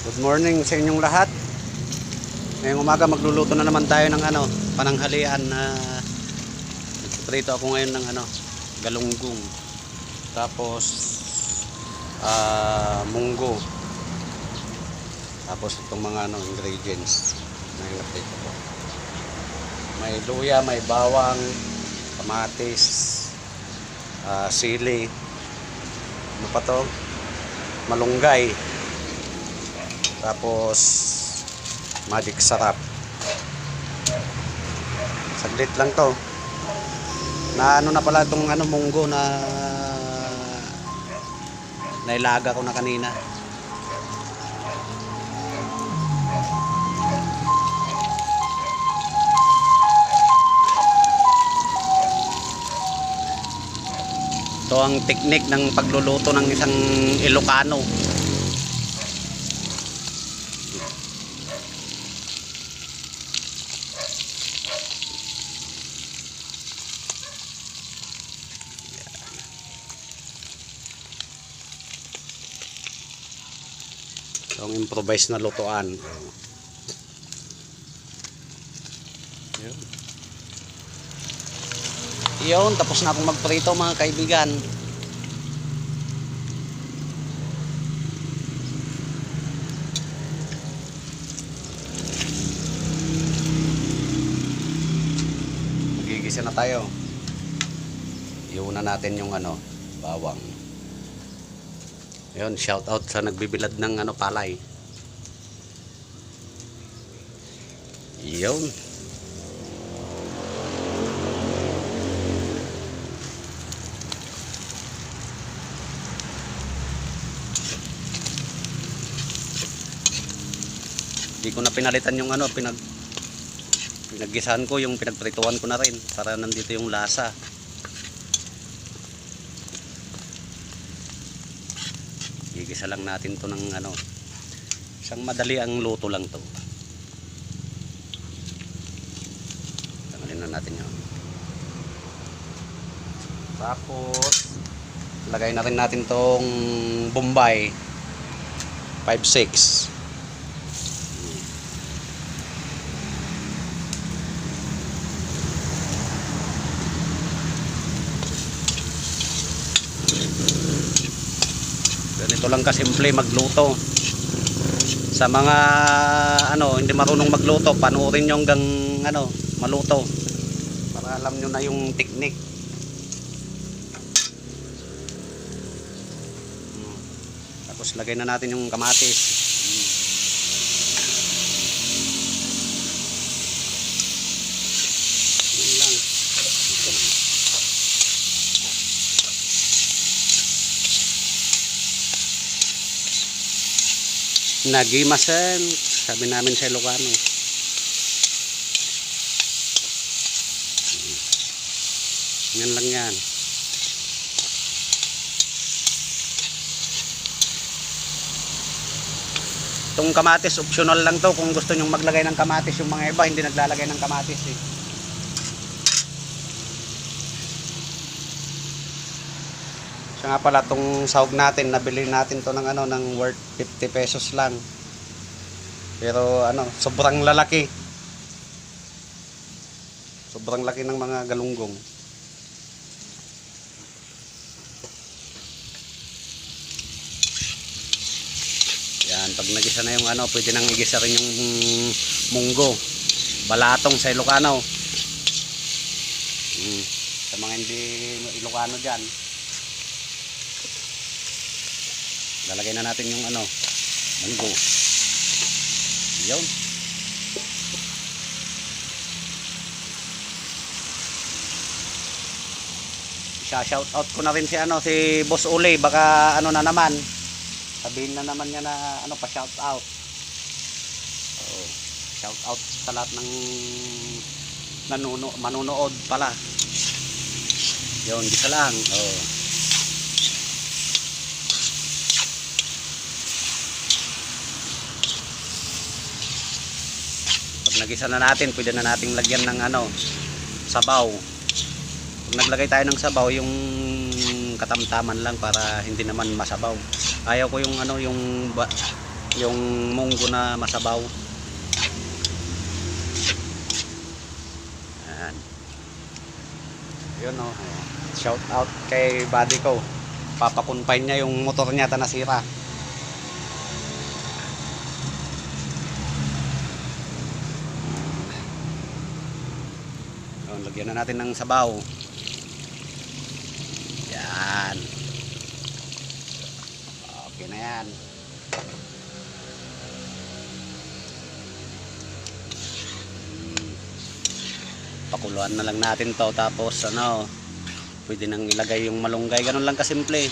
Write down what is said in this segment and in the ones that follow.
Good morning sa inyong lahat. Ngayong umaga magluluto na naman tayo ng pananghalian na prito ako ngayon ng galunggong. Tapos munggo. Tapos itong mga ingredients na i-prito ko. May luya, may bawang, kamatis, sili. Ano pa to? Malunggay. Tapos magic sarap. Saglit lang to. Na na pala itong munggo na nailaga ko na kanina. Ito ang teknik ng pagluluto ng isang Ilocano. Itong improvise na lutuan. Yun, tapos na akong magprito mga kaibigan. Magigisa na tayo. Iuna natin yung bawang. Yun, shout out sa nagbibilad ng palay. Yun. Hindi ko na pinalitan yung pinaggisahan ko, yung pinagprituan ko na rin para nandito yung lasa. Gigisa lang natin to ng isang madali ang luto lang to. Tanggalin na natin yun. Tapos lagay na rin natin tong Bombay 5-6. Ganito lang kasimple magluto. Sa mga hindi marunong magluto, panoorin nyo hanggang maluto para alam nyo na yung teknik. Tapos lagay na natin yung kamatis. Yun lang. Nagimasen, sabi namin sa Ilocano. Yan lang yan. Itong kamatis optional lang to, kung gusto nyong maglagay ng kamatis. Yung mga iba hindi naglalagay ng kamatis eh. Siya nga pala, itong sahog natin, nabili natin to ng worth 50 pesos lang. Pero sobrang lalaki. Sobrang laki ng mga galunggong. Yan, pag nagisa na yung pwede nang igisa rin yung munggo. Balatong sa Ilocano. Sa mga hindi Ilocano dyan. Lalagay na natin yung munggo. Yun. Shout out ko na rin si Boss Uli, baka na naman. Sabihin na naman niya na pa shout out. So, shout out sa lahat ng manunood pala. Yun, gisa lang. Nagisa na natin, pwede na nating lagyan ng sabaw. Pag naglagay tayo ng sabaw, yung katamtaman lang para hindi naman masabaw. Ayaw ko yung yung munggo na masabaw. Ayan. Yun o. Shout out kay buddy ko. Papakunpain niya yung motor niya ta nasira. Yun, lagyan na natin ng sabaw. Yan. Okay na yan. Pakuluan na lang natin to, tapos ano, pwede nang ilagay yung malunggay. Ganun lang kasimple.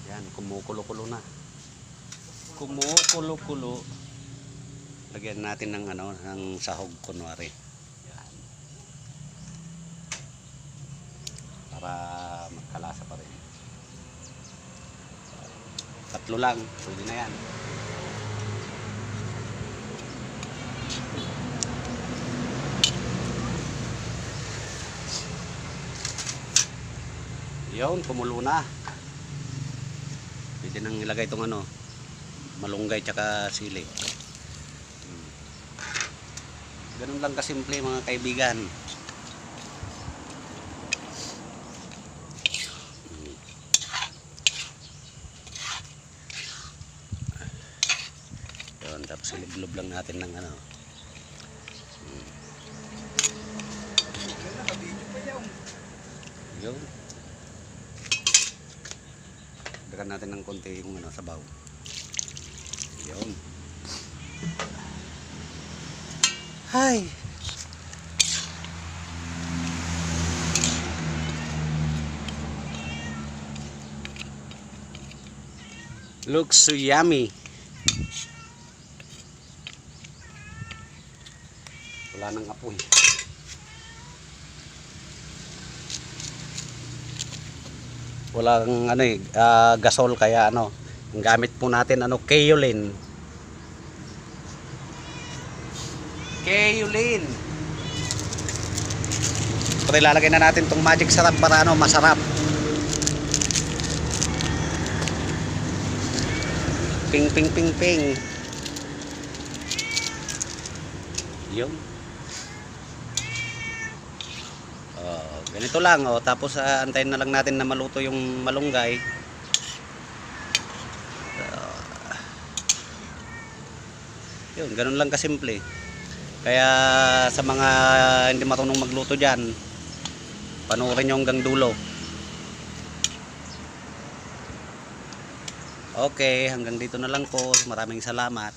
Yan, kumukulo-kulo na. Kumukulo-kulo. Lagyan natin ng ano, ng sahog kunwari. Yan. Para magkalasa pa rin. Tatlo lang, pwede na yan. Yun, kumulo na. Pwede nang ilagay itong ano, malunggay tsaka sili. Ganun lang kasimple mga kaibigan. Yun, tapos ilublob lang natin ng ano. Yun. Dagdagan natin ng konti yung ano, sabaw. Yun. Hi. Looks so yummy. Wala nang apoy. Walang ano eh, gasol, kaya ano, ang gamit po natin ano, kaolin. Kaolin. Pero ilalagay na natin tong magic sarap para ano, masarap. Ping ping ping ping. Yung ganito lang oh, tapos antayin na lang natin na maluto yung malunggay. Yun, ganun lang kasimple. Kaya sa mga hindi marunong magluto dyan, panoorin nyo hanggang dulo. Okay, hanggang dito na lang po. Maraming salamat.